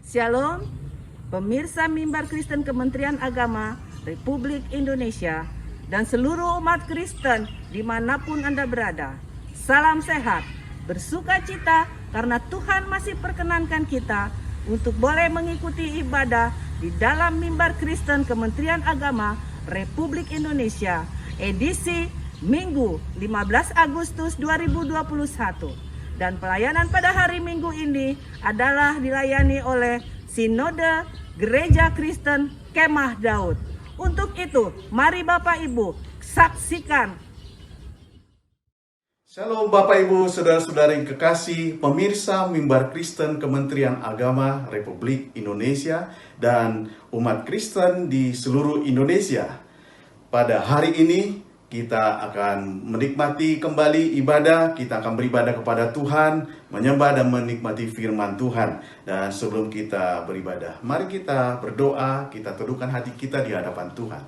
Shalom, pemirsa Mimbar Kristen Kementerian Agama Republik Indonesia dan seluruh umat Kristen dimanapun Anda berada. Salam sehat, bersuka cita karena Tuhan masih perkenankan kita untuk boleh mengikuti ibadah di dalam Mimbar Kristen Kementerian Agama Republik Indonesia edisi Minggu 15 Agustus 2021. Dan pelayanan pada hari Minggu ini adalah dilayani oleh Sinode Gereja Kristen Kemah Daud. Untuk itu, mari Bapak Ibu saksikan. Shalom Bapak Ibu, saudara-saudara yang kekasih, pemirsa Mimbar Kristen Kementerian Agama Republik Indonesia dan umat Kristen di seluruh Indonesia. Pada hari ini kita akan menikmati kembali ibadah, kita akan beribadah kepada Tuhan, menyembah dan menikmati firman Tuhan. Dan sebelum kita beribadah, mari kita berdoa, kita teduhkan hati kita di hadapan Tuhan.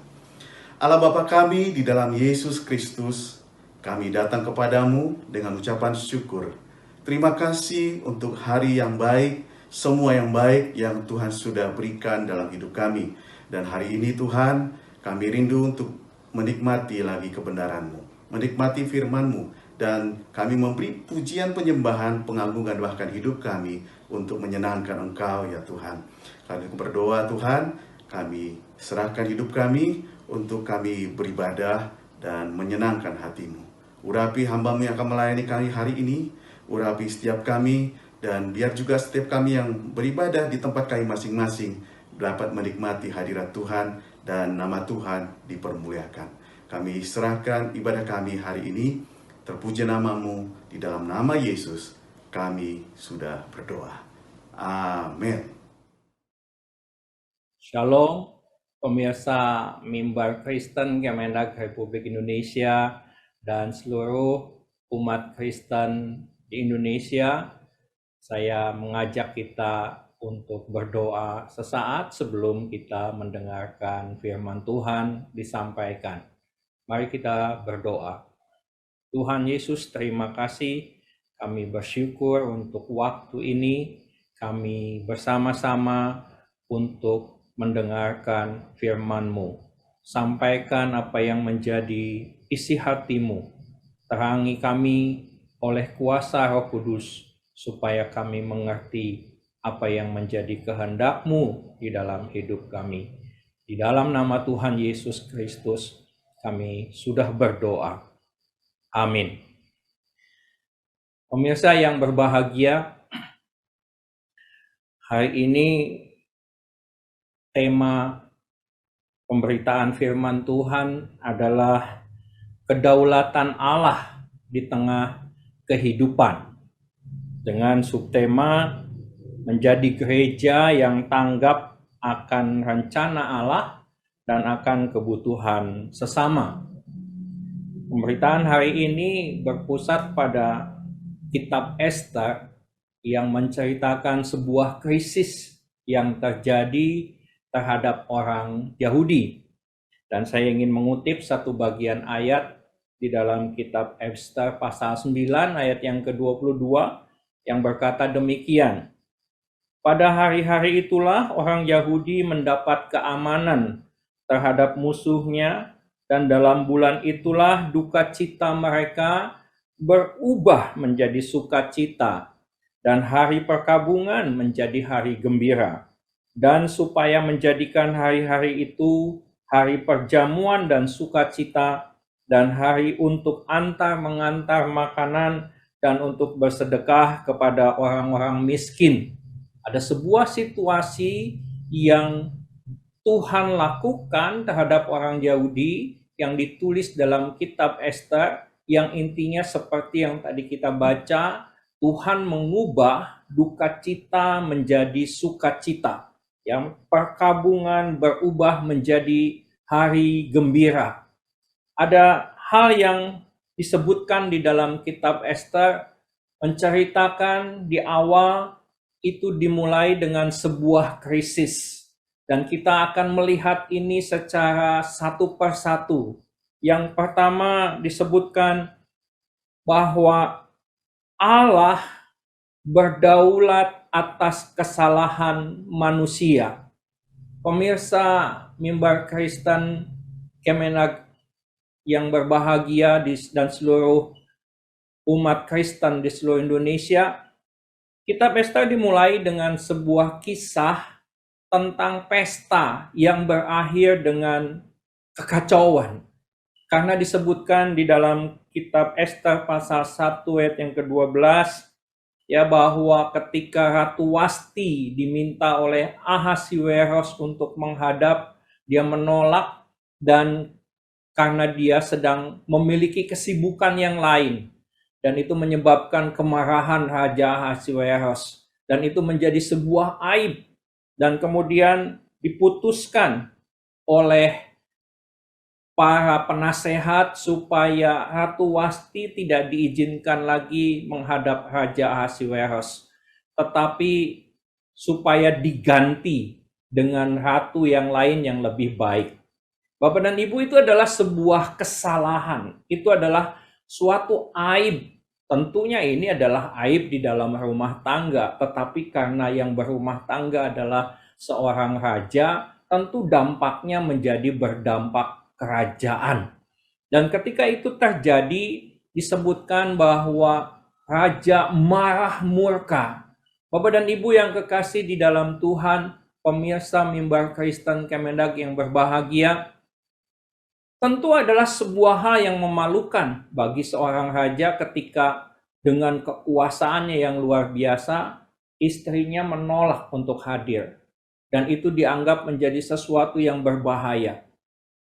Allah Bapa kami di dalam Yesus Kristus, kami datang kepadamu dengan ucapan syukur. Terima kasih untuk hari yang baik, semua yang baik yang Tuhan sudah berikan dalam hidup kami. Dan hari ini Tuhan, kami rindu untuk menikmati lagi kebenaran-Mu, menikmati firman-Mu, dan kami memberi pujian, penyembahan, pengagungan bahkan hidup kami untuk menyenangkan Engkau ya Tuhan. Kami berdoa Tuhan, kami serahkan hidup kami untuk kami beribadah dan menyenangkan hati-Mu. Urapi hamba-Mu yang akan melayani kami hari ini, urapi setiap kami, dan biar juga setiap kami yang beribadah di tempat kami masing-masing dapat menikmati hadirat Tuhan dan nama Tuhan dipermuliakan. Kami serahkan ibadah kami hari ini, terpuji nama-Mu, di dalam nama Yesus kami sudah berdoa. Amin. Shalom, pemirsa Mimbar Kristen Kemendag Republik Indonesia dan seluruh umat Kristen di Indonesia. Saya mengajak kita untuk berdoa sesaat sebelum kita mendengarkan firman Tuhan disampaikan. Mari kita berdoa. Tuhan Yesus, terima kasih. Kami bersyukur untuk waktu ini. Kami bersama-sama untuk mendengarkan firman-Mu. Sampaikan apa yang menjadi isi hati-Mu. Terangi kami oleh kuasa Roh Kudus, supaya kami mengerti apa yang menjadi kehendak-Mu di dalam hidup kami. Di dalam nama Tuhan Yesus Kristus, kami sudah berdoa. Amin. Pemirsa yang berbahagia, hari ini tema pemberitaan firman Tuhan adalah kedaulatan Allah di tengah kehidupan, dengan subtema menjadi gereja yang tanggap akan rencana Allah dan akan kebutuhan sesama. Pemberitaan hari ini berpusat pada kitab Ester yang menceritakan sebuah krisis yang terjadi terhadap orang Yahudi. Dan saya ingin mengutip satu bagian ayat di dalam kitab Ester pasal 9 ayat yang ke-22 yang berkata demikian. Pada hari-hari itulah orang Yahudi mendapat keamanan terhadap musuhnya, dan dalam bulan itulah duka cita mereka berubah menjadi sukacita, dan hari perkabungan menjadi hari gembira. Dan supaya menjadikan hari-hari itu hari perjamuan dan sukacita, dan hari untuk antar mengantar makanan, dan untuk bersedekah kepada orang-orang miskin. Ada sebuah situasi yang Tuhan lakukan terhadap orang Yahudi yang ditulis dalam kitab Ester, yang intinya seperti yang tadi kita baca, Tuhan mengubah duka cita menjadi sukacita, yang perkabungan berubah menjadi hari gembira. Ada hal yang disebutkan di dalam kitab Ester menceritakan di awal itu dimulai dengan sebuah krisis, dan kita akan melihat ini secara satu persatu. Yang pertama disebutkan bahwa Allah berdaulat atas kesalahan manusia. Pemirsa Mimbar Kristen Kemenag yang berbahagia dan seluruh umat Kristen di seluruh Indonesia, Kitab Esta dimulai dengan sebuah kisah tentang pesta yang berakhir dengan kekacauan. Karena disebutkan di dalam kitab Esta pasal 1 ayat yang ke-12, ya, bahwa ketika Ratu Wasti diminta oleh Ahasiweros untuk menghadap, dia menolak, dan karena dia sedang memiliki kesibukan yang lain, dan itu menyebabkan kemarahan Raja Ahasiweros, dan itu menjadi sebuah aib, dan kemudian diputuskan oleh para penasehat supaya Ratu Wasti tidak diizinkan lagi menghadap Raja Ahasiweros, tetapi supaya diganti dengan ratu yang lain yang lebih baik. Bapak dan Ibu, itu adalah sebuah kesalahan, itu adalah suatu aib. Tentunya ini adalah aib di dalam rumah tangga, tetapi karena yang berumah tangga adalah seorang raja, tentu dampaknya menjadi berdampak kerajaan. Dan ketika itu terjadi, disebutkan bahwa raja marah murka. Bapak dan Ibu yang kekasih di dalam Tuhan, pemirsa Mimbar Kristen Kemenag yang berbahagia, tentu adalah sebuah hal yang memalukan bagi seorang raja ketika dengan kekuasaannya yang luar biasa, istrinya menolak untuk hadir. Dan itu dianggap menjadi sesuatu yang berbahaya.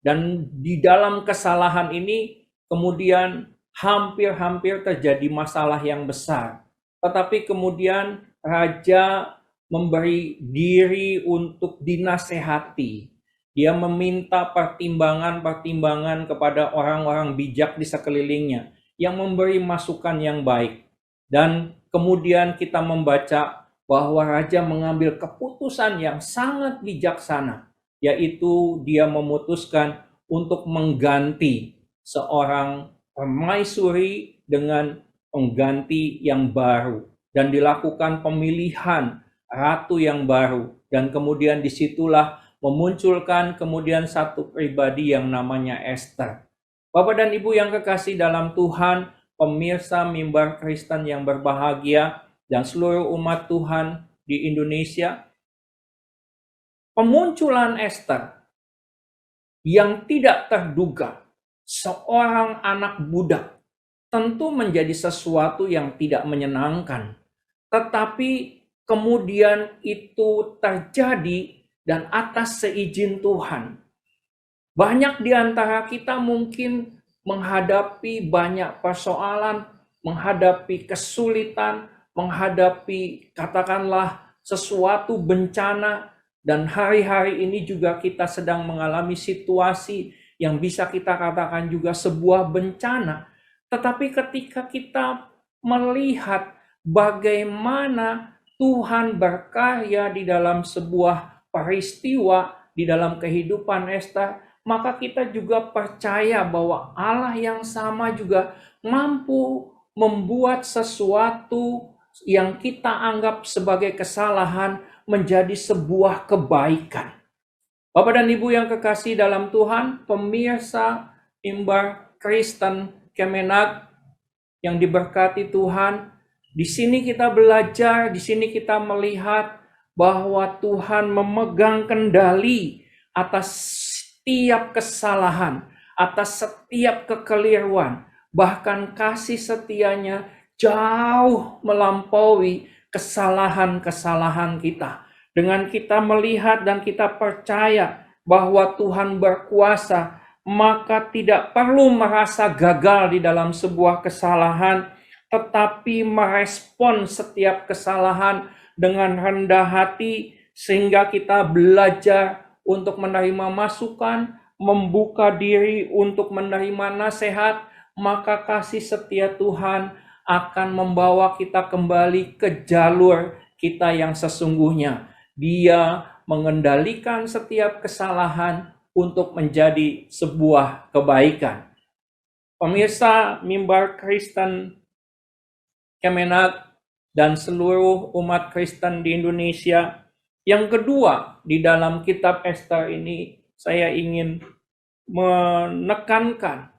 Dan di dalam kesalahan ini kemudian hampir-hampir terjadi masalah yang besar. Tetapi kemudian raja memberi diri untuk dinasehati. Dia meminta pertimbangan-pertimbangan kepada orang-orang bijak di sekelilingnya yang memberi masukan yang baik. Dan kemudian kita membaca bahwa raja mengambil keputusan yang sangat bijaksana, yaitu dia memutuskan untuk mengganti seorang permaisuri dengan pengganti yang baru, dan dilakukan pemilihan ratu yang baru, dan kemudian disitulah memunculkan kemudian satu pribadi yang namanya Esther. Bapak dan Ibu yang kekasih dalam Tuhan, pemirsa Mimbar Kristen yang berbahagia, dan seluruh umat Tuhan di Indonesia, pemunculan Esther yang tidak terduga, seorang anak budak, tentu menjadi sesuatu yang tidak menyenangkan. Tetapi kemudian itu terjadi dan atas seizin Tuhan. Banyak di antara kita mungkin menghadapi banyak persoalan, menghadapi kesulitan, menghadapi katakanlah sesuatu bencana, dan hari-hari ini juga kita sedang mengalami situasi yang bisa kita katakan juga sebuah bencana. Tetapi ketika kita melihat bagaimana Tuhan berkarya di dalam sebuah peristiwa di dalam kehidupan Esther, maka kita juga percaya bahwa Allah yang sama juga mampu membuat sesuatu yang kita anggap sebagai kesalahan menjadi sebuah kebaikan. Bapak dan Ibu yang kekasih dalam Tuhan, pemirsa Mimbar Kristen Kemenag yang diberkati Tuhan, di sini kita belajar, di sini kita melihat bahwa Tuhan memegang kendali atas setiap kesalahan, atas setiap kekeliruan, bahkan kasih setianya jauh melampaui kesalahan-kesalahan kita. Dengan kita melihat dan kita percaya bahwa Tuhan berkuasa, maka tidak perlu merasa gagal di dalam sebuah kesalahan, tetapi merespon setiap kesalahan dengan rendah hati, sehingga kita belajar untuk menerima masukan, membuka diri untuk menerima nasihat, maka kasih setia Tuhan akan membawa kita kembali ke jalur kita yang sesungguhnya. Dia mengendalikan setiap kesalahan untuk menjadi sebuah kebaikan. Pemirsa Mimbar Kristen Kemenag dan seluruh umat Kristen di Indonesia. Yang kedua, di dalam kitab Ester ini saya ingin menekankan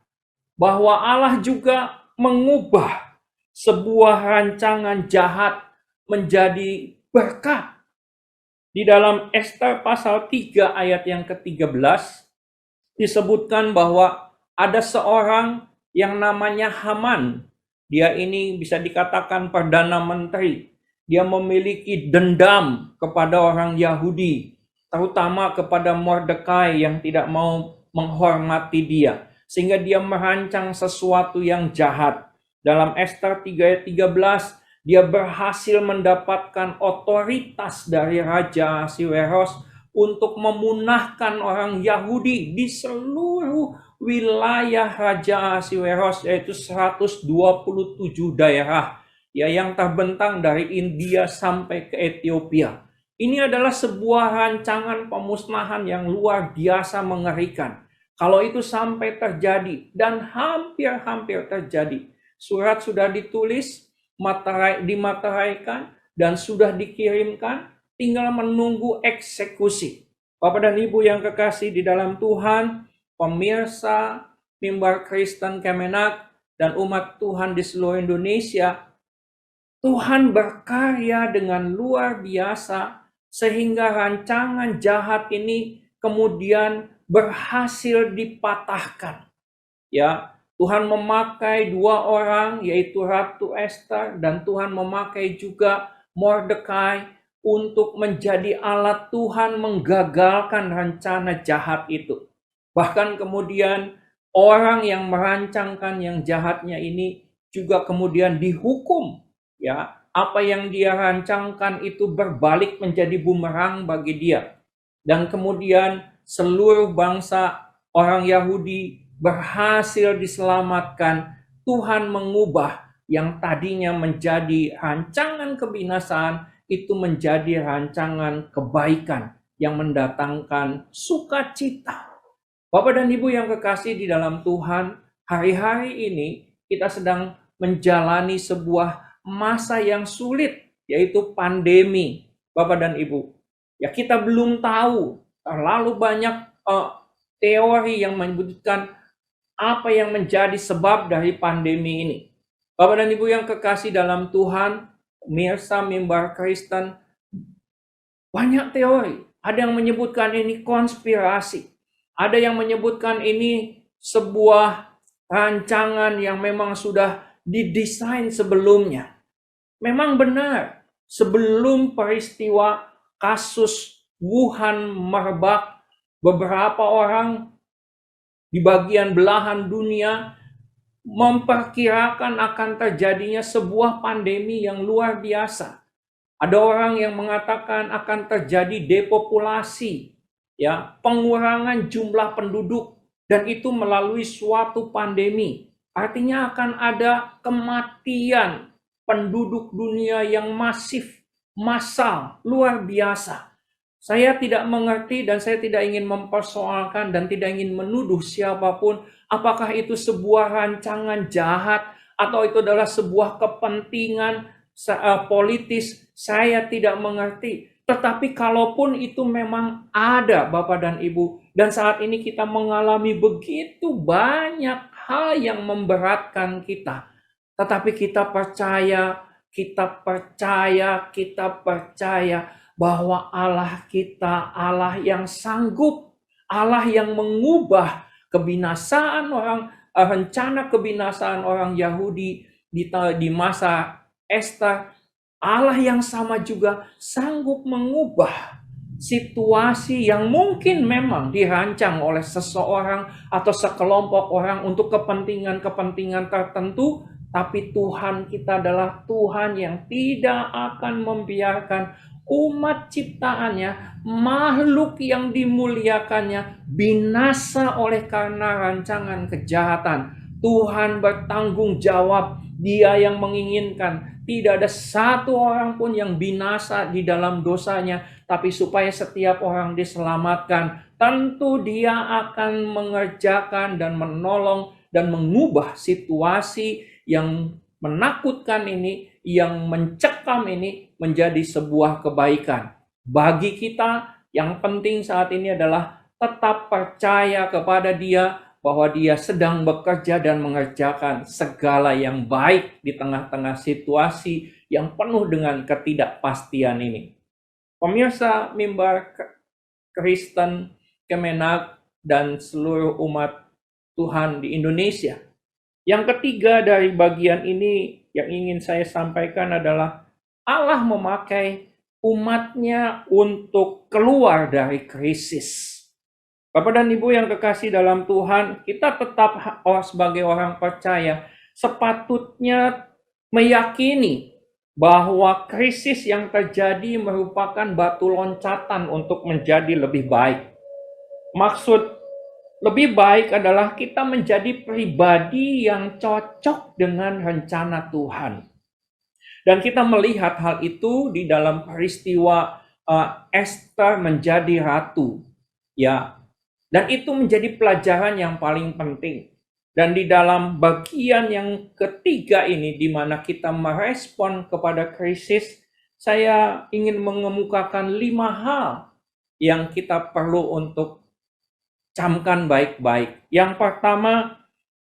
bahwa Allah juga mengubah sebuah rancangan jahat menjadi berkat. Di dalam Ester pasal 3 ayat yang ke-13 disebutkan bahwa ada seorang yang namanya Haman. Dia ini bisa dikatakan perdana menteri. Dia memiliki dendam kepada orang Yahudi, terutama kepada Mordekai yang tidak mau menghormati dia. Sehingga dia merancang sesuatu yang jahat. Dalam Ester 3 ayat 13, dia berhasil mendapatkan otoritas dari Raja Ahasiweros untuk memunahkan orang Yahudi di seluruh wilayah Raja Ahasiweros, yaitu 127 daerah ya yang terbentang dari India sampai ke Ethiopia. Ini adalah sebuah rancangan pemusnahan yang luar biasa mengerikan. Kalau itu sampai terjadi, dan hampir-hampir terjadi, surat sudah ditulis, dimateraikan, dan sudah dikirimkan, tinggal menunggu eksekusi. Bapak dan Ibu yang kekasih di dalam Tuhan, pemirsa Mimbar Kristen Kemenak, dan umat Tuhan di seluruh Indonesia, Tuhan berkarya dengan luar biasa sehingga rancangan jahat ini kemudian berhasil dipatahkan. Ya, Tuhan memakai dua orang, yaitu Ratu Ester, dan Tuhan memakai juga Mordekai untuk menjadi alat Tuhan menggagalkan rencana jahat itu. Bahkan kemudian orang yang merancangkan yang jahatnya ini juga kemudian dihukum. Ya, apa yang dia rancangkan itu berbalik menjadi bumerang bagi dia. Dan kemudian seluruh bangsa orang Yahudi berhasil diselamatkan. Tuhan mengubah yang tadinya menjadi rancangan kebinasaan itu menjadi rancangan kebaikan yang mendatangkan sukacita. Bapak dan Ibu yang kekasih di dalam Tuhan, hari-hari ini kita sedang menjalani sebuah masa yang sulit, yaitu pandemi. Bapak dan Ibu, ya kita belum tahu, terlalu banyak teori yang menyebutkan apa yang menjadi sebab dari pandemi ini. Bapak dan Ibu yang kekasih dalam Tuhan, pemirsa Mimbar Kristen, banyak teori. Ada yang menyebutkan ini konspirasi. Ada yang menyebutkan ini sebuah rancangan yang memang sudah didesain sebelumnya. Memang benar, sebelum peristiwa kasus Wuhan merebak, beberapa orang di bagian belahan dunia memperkirakan akan terjadinya sebuah pandemi yang luar biasa. Ada orang yang mengatakan akan terjadi depopulasi, ya, pengurangan jumlah penduduk, dan itu melalui suatu pandemi. Artinya akan ada kematian penduduk dunia yang masif, massal, luar biasa. Saya tidak mengerti dan saya tidak ingin mempersoalkan dan tidak ingin menuduh siapapun apakah itu sebuah rancangan jahat atau itu adalah sebuah kepentingan politis. Saya tidak mengerti. Tetapi kalaupun itu memang ada, Bapak dan Ibu, dan saat ini kita mengalami begitu banyak hal yang memberatkan kita. Tetapi kita percaya bahwa Allah kita, Allah yang sanggup, Allah yang mengubah kebinasaan rencana kebinasaan orang Yahudi di masa Ester. Allah yang sama juga sanggup mengubah situasi yang mungkin memang dirancang oleh seseorang atau sekelompok orang untuk kepentingan-kepentingan tertentu. Tapi Tuhan kita adalah Tuhan yang tidak akan membiarkan umat ciptaannya, makhluk yang dimuliakannya, binasa oleh karena rancangan kejahatan. Tuhan bertanggung jawab, Dia yang menginginkan tidak ada satu orang pun yang binasa di dalam dosanya, tapi supaya setiap orang diselamatkan. Tentu Dia akan mengerjakan dan menolong dan mengubah situasi yang menakutkan ini, yang mencekam ini menjadi sebuah kebaikan. Bagi kita, yang penting saat ini adalah tetap percaya kepada Dia bahwa Dia sedang bekerja dan mengerjakan segala yang baik di tengah-tengah situasi yang penuh dengan ketidakpastian ini. Pemirsa Mimbar Kristen Kemenak dan seluruh umat Tuhan di Indonesia. Yang ketiga dari bagian ini yang ingin saya sampaikan adalah Allah memakai umatnya untuk keluar dari krisis. Bapak dan Ibu yang kekasih dalam Tuhan, kita tetap sebagai orang percaya sepatutnya meyakini bahwa krisis yang terjadi merupakan batu loncatan untuk menjadi lebih baik. Maksud lebih baik adalah kita menjadi pribadi yang cocok dengan rencana Tuhan. Dan kita melihat hal itu di dalam peristiwa Esther menjadi ratu. Ya. Dan itu menjadi pelajaran yang paling penting. Dan di dalam bagian yang ketiga ini, di mana kita merespon kepada krisis, saya ingin mengemukakan 5 hal yang kita perlu untuk camkan baik-baik. Yang pertama,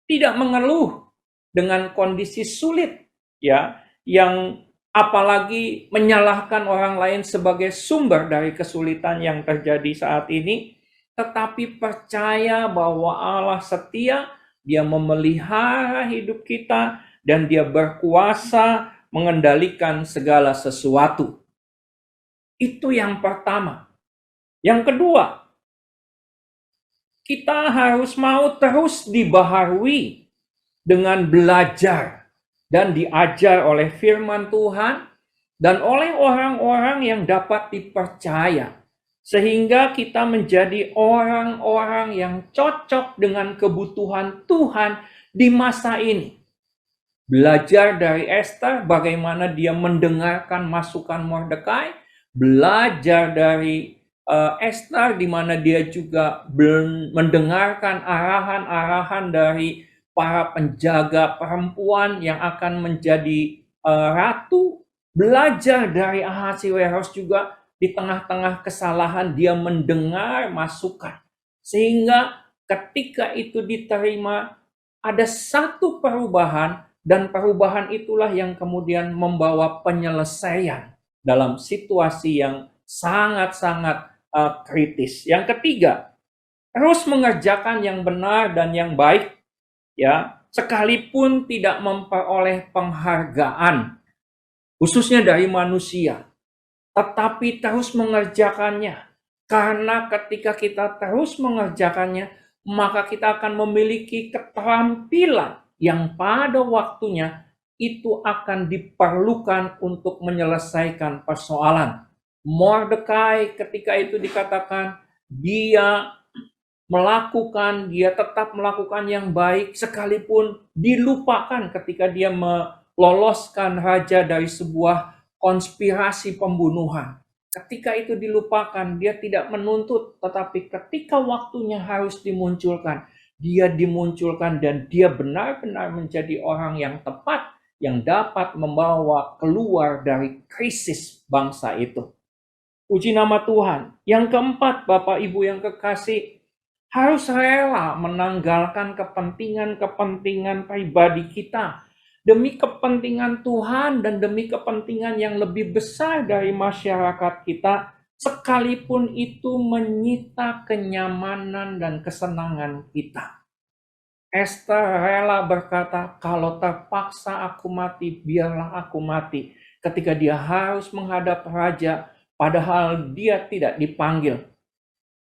tidak mengeluh dengan kondisi sulit, ya, yang apalagi menyalahkan orang lain sebagai sumber dari kesulitan yang terjadi saat ini, tetapi percaya bahwa Allah setia, Dia memelihara hidup kita, dan Dia berkuasa mengendalikan segala sesuatu. Itu yang pertama. Yang kedua, kita harus mau terus dibaharui dengan belajar dan diajar oleh firman Tuhan dan oleh orang-orang yang dapat dipercaya. Sehingga kita menjadi orang-orang yang cocok dengan kebutuhan Tuhan di masa ini. Belajar dari Esther bagaimana dia mendengarkan masukan Mordekai, belajar dari Esther di mana dia juga mendengarkan arahan-arahan dari para penjaga perempuan yang akan menjadi ratu, belajar dari Ahasiweros juga di tengah-tengah kesalahan dia mendengar masukan. Sehingga ketika itu diterima ada satu perubahan, dan perubahan itulah yang kemudian membawa penyelesaian dalam situasi yang sangat-sangat kritis. Yang ketiga, terus mengerjakan yang benar dan yang baik, ya, sekalipun tidak memperoleh penghargaan, khususnya dari manusia, tetapi terus mengerjakannya. Karena ketika kita terus mengerjakannya, maka kita akan memiliki keterampilan yang pada waktunya itu akan diperlukan untuk menyelesaikan persoalan. Mordekai ketika itu dikatakan dia tetap melakukan yang baik sekalipun dilupakan ketika dia meloloskan raja dari sebuah konspirasi pembunuhan. Ketika itu dilupakan, dia tidak menuntut, tetapi ketika waktunya harus dimunculkan, dia dimunculkan dan dia benar-benar menjadi orang yang tepat yang dapat membawa keluar dari krisis bangsa itu. Puji nama Tuhan. Yang keempat, Bapak Ibu yang kekasih, harus rela menanggalkan kepentingan-kepentingan pribadi kita demi kepentingan Tuhan dan demi kepentingan yang lebih besar dari masyarakat kita, sekalipun itu menyita kenyamanan dan kesenangan kita. Esther rela berkata, kalau terpaksa aku mati, biarlah aku mati. Ketika dia harus menghadap raja, padahal dia tidak dipanggil.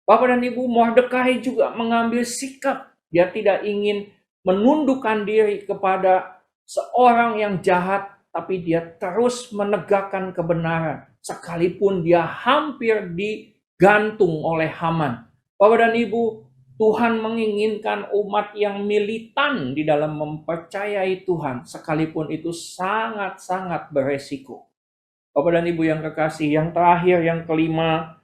Bapak dan Ibu, Mordekai juga mengambil sikap. Dia tidak ingin menundukkan diri kepada seorang yang jahat, tapi dia terus menegakkan kebenaran. Sekalipun dia hampir digantung oleh Haman. Bapak dan Ibu, Tuhan menginginkan umat yang militan di dalam mempercayai Tuhan, sekalipun itu sangat-sangat beresiko. Bapak dan Ibu yang kekasih, yang terakhir, yang kelima,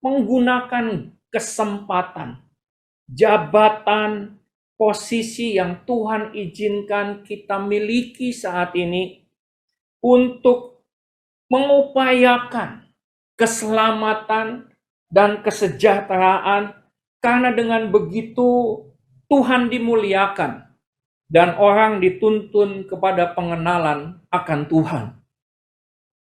menggunakan kesempatan, jabatan, posisi yang Tuhan izinkan kita miliki saat ini untuk mengupayakan keselamatan dan kesejahteraan, karena dengan begitu Tuhan dimuliakan dan orang dituntun kepada pengenalan akan Tuhan.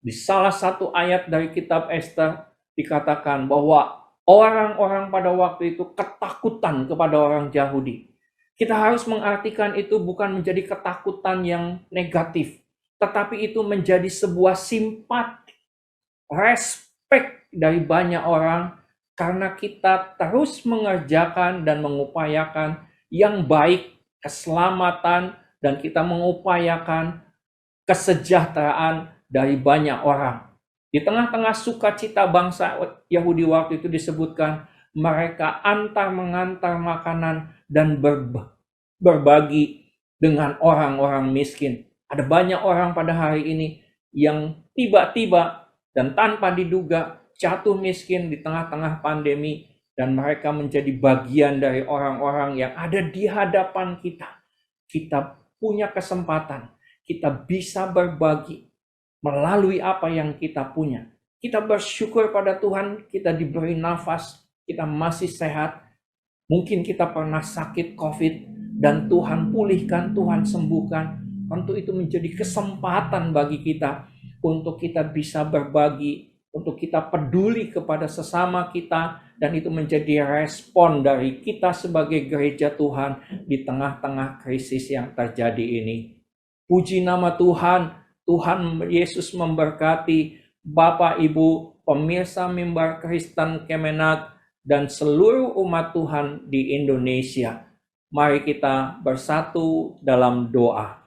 Di salah satu ayat dari kitab Ester dikatakan bahwa orang-orang pada waktu itu ketakutan kepada orang Yahudi. Kita harus mengartikan itu bukan menjadi ketakutan yang negatif, tetapi itu menjadi sebuah simpati, respek dari banyak orang karena kita terus mengerjakan dan mengupayakan yang baik, keselamatan, dan kita mengupayakan kesejahteraan dari banyak orang. Di tengah-tengah sukacita bangsa Yahudi waktu itu disebutkan mereka antar mengantar makanan dan berbagi dengan orang-orang miskin. Ada banyak orang pada hari ini yang tiba-tiba dan tanpa diduga jatuh miskin di tengah-tengah pandemi, dan mereka menjadi bagian dari orang-orang yang ada di hadapan kita. Kita punya kesempatan, kita bisa berbagi melalui apa yang kita punya. Kita bersyukur pada Tuhan, kita diberi nafas, kita masih sehat. Mungkin kita pernah sakit COVID dan Tuhan pulihkan, Tuhan sembuhkan. Tentu itu menjadi kesempatan bagi kita untuk kita bisa berbagi, untuk kita peduli kepada sesama kita, dan itu menjadi respon dari kita sebagai gereja Tuhan di tengah-tengah krisis yang terjadi ini. Puji nama Tuhan, Tuhan Yesus memberkati Bapak, Ibu, pemirsa Mimbar Kristen Kemenag, dan seluruh umat Tuhan di Indonesia. Mari kita bersatu dalam doa.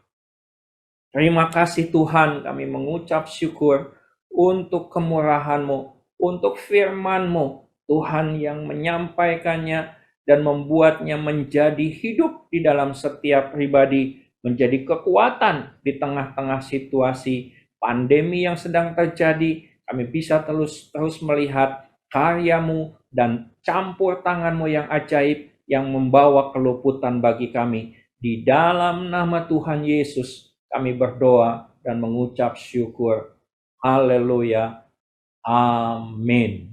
Terima kasih Tuhan, kami mengucap syukur untuk kemurahan-Mu, untuk firman-Mu, Tuhan yang menyampaikannya dan membuatnya menjadi hidup di dalam setiap pribadi, menjadi kekuatan di tengah-tengah situasi pandemi yang sedang terjadi. Kami bisa terus melihat karya-Mu dan campur tangan-Mu yang ajaib yang membawa keluputan bagi kami. Di dalam nama Tuhan Yesus kami berdoa dan mengucap syukur. Haleluya. Amin.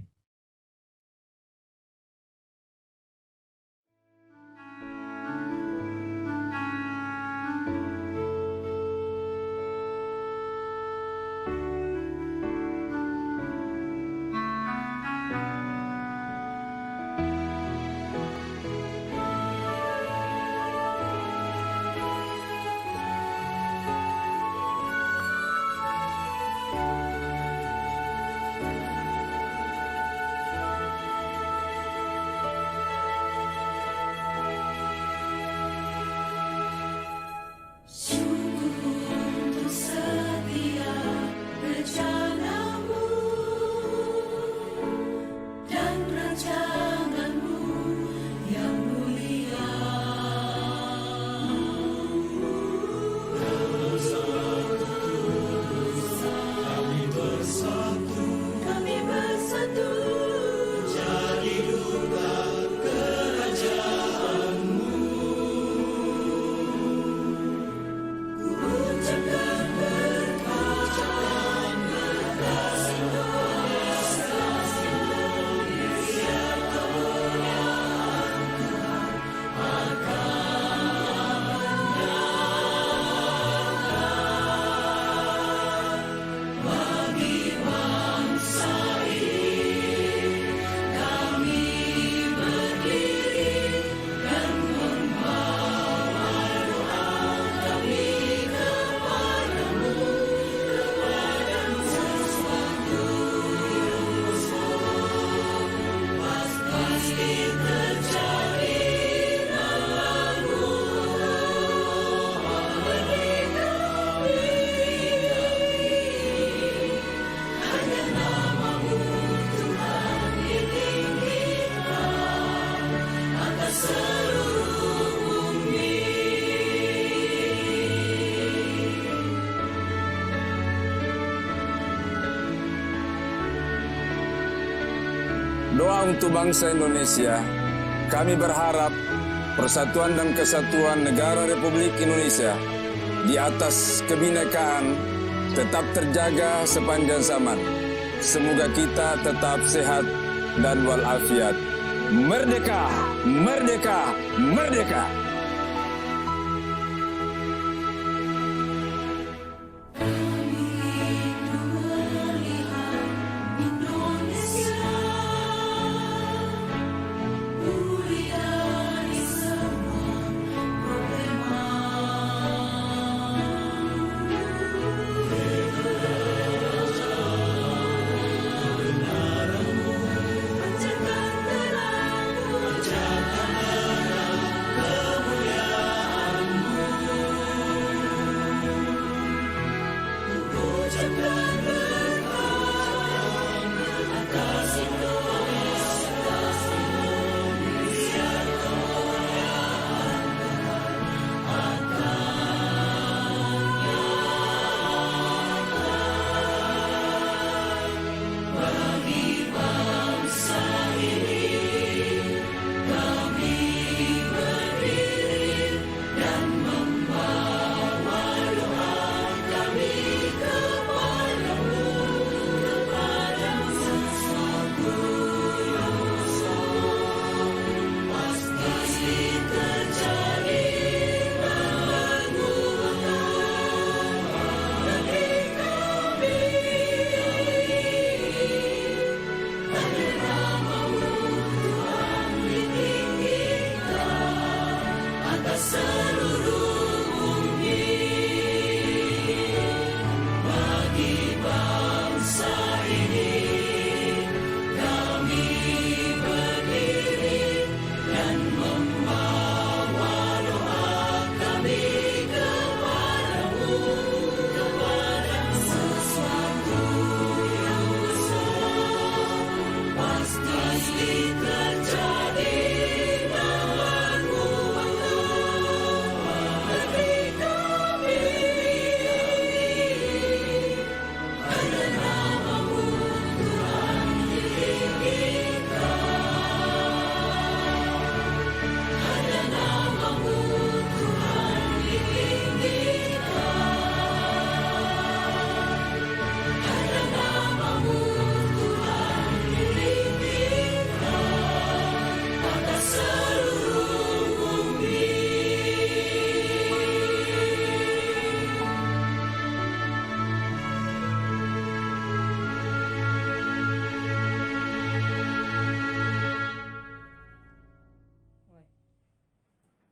Doa untuk bangsa Indonesia, kami berharap persatuan dan kesatuan negara Republik Indonesia di atas kebinekaan tetap terjaga sepanjang zaman. Semoga kita tetap sehat dan walafiat. Merdeka! Merdeka! Merdeka!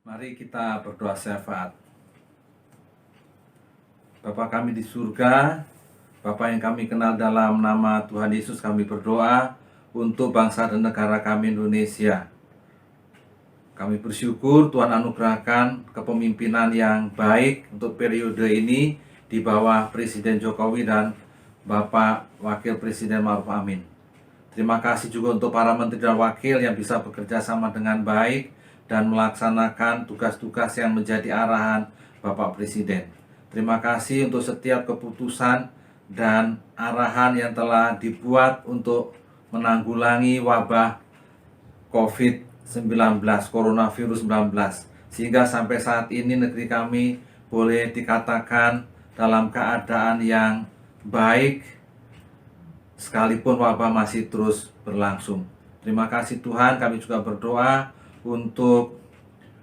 Mari kita berdoa syafaat. Bapa kami di surga, Bapa yang kami kenal dalam nama Tuhan Yesus, kami berdoa untuk bangsa dan negara kami Indonesia. Kami bersyukur Tuhan anugerahkan kepemimpinan yang baik untuk periode ini di bawah Presiden Jokowi dan Bapak Wakil Presiden Ma'ruf Amin. Terima kasih juga untuk para menteri dan wakil yang bisa bekerja sama dengan baik dan melaksanakan tugas-tugas yang menjadi arahan Bapak Presiden. Terima kasih untuk setiap keputusan dan arahan yang telah dibuat untuk menanggulangi wabah COVID-19, coronavirus 19. Sehingga sampai saat ini negeri kami boleh dikatakan dalam keadaan yang baik, sekalipun wabah masih terus berlangsung. Terima kasih Tuhan, kami juga berdoa untuk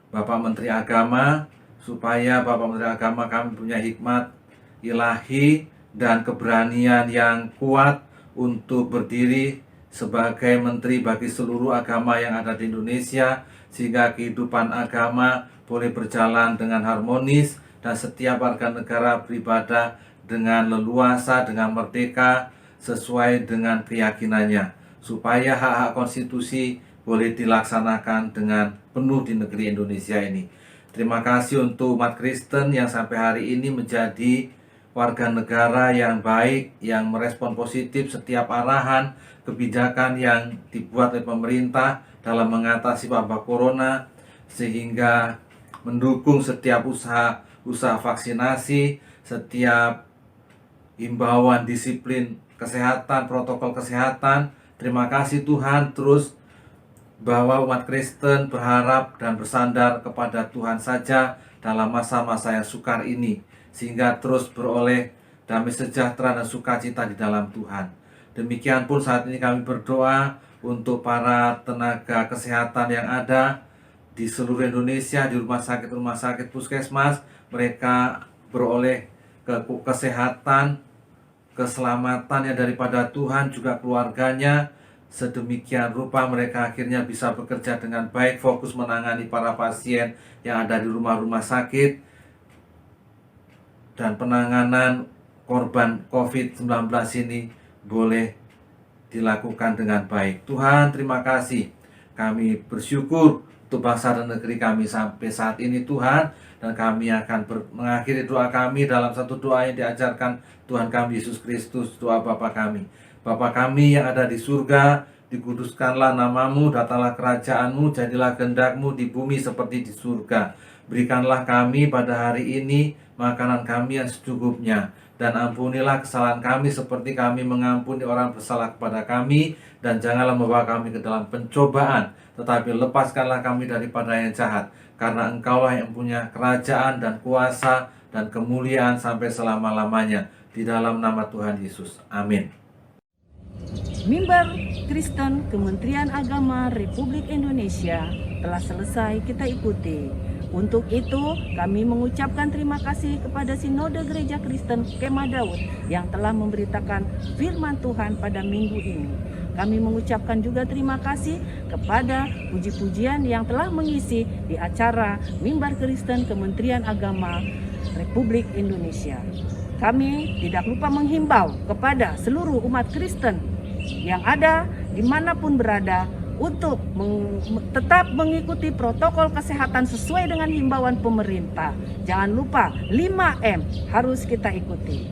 Bapak Menteri Agama, supaya Bapak Menteri Agama kami punya hikmat ilahi dan keberanian yang kuat untuk berdiri sebagai menteri bagi seluruh agama yang ada di Indonesia, sehingga kehidupan agama boleh berjalan dengan harmonis dan setiap warga negara beribadah dengan leluasa, dengan merdeka, sesuai dengan keyakinannya, supaya hak-hak konstitusi boleh dilaksanakan dengan penuh di negeri Indonesia ini. Terima kasih untuk umat Kristen yang sampai hari ini menjadi warga negara yang baik, yang merespon positif setiap arahan, kebijakan yang dibuat oleh pemerintah dalam mengatasi wabah corona, sehingga mendukung setiap usaha vaksinasi, setiap himbauan disiplin kesehatan, protokol kesehatan. Terima kasih Tuhan, terus bahwa umat Kristen berharap dan bersandar kepada Tuhan saja dalam masa-masa yang sukar ini, sehingga terus beroleh damai sejahtera dan sukacita di dalam Tuhan. Demikian pun saat ini kami berdoa untuk para tenaga kesehatan yang ada di seluruh Indonesia, di rumah sakit puskesmas, mereka beroleh kesehatan, keselamatan yang daripada Tuhan, juga keluarganya. Sedemikian rupa mereka akhirnya bisa bekerja dengan baik, fokus menangani para pasien yang ada di rumah-rumah sakit, dan penanganan korban COVID-19 ini boleh dilakukan dengan baik. Tuhan, terima kasih. Kami bersyukur untuk bangsa dan negeri kami sampai saat ini, Tuhan. Dan kami akan mengakhiri doa kami dalam satu doa yang diajarkan Tuhan kami Yesus Kristus, doa Bapa kami. Bapa kami yang ada di surga, dikuduskanlah namamu, datanglah kerajaanmu, jadilah kehendak-mu di bumi seperti di surga. Berikanlah kami pada hari ini makanan kami yang secukupnya, dan ampunilah kesalahan kami seperti kami mengampuni orang bersalah kepada kami, dan janganlah membawa kami ke dalam pencobaan, tetapi lepaskanlah kami daripada yang jahat, karena Engkaulah yang punya kerajaan dan kuasa dan kemuliaan sampai selama-lamanya, di dalam nama Tuhan Yesus. Amin. Mimbar Kristen Kementerian Agama Republik Indonesia telah selesai kita ikuti. Untuk itu, kami mengucapkan terima kasih kepada Sinode Gereja Kristen Kemah Daud yang telah memberitakan firman Tuhan pada minggu ini. Kami mengucapkan juga terima kasih kepada puji-pujian yang telah mengisi di acara Mimbar Kristen Kementerian Agama Republik Indonesia. Kami tidak lupa menghimbau kepada seluruh umat Kristen yang ada dimanapun berada untuk tetap mengikuti protokol kesehatan sesuai dengan himbauan pemerintah. Jangan lupa 5M harus kita ikuti.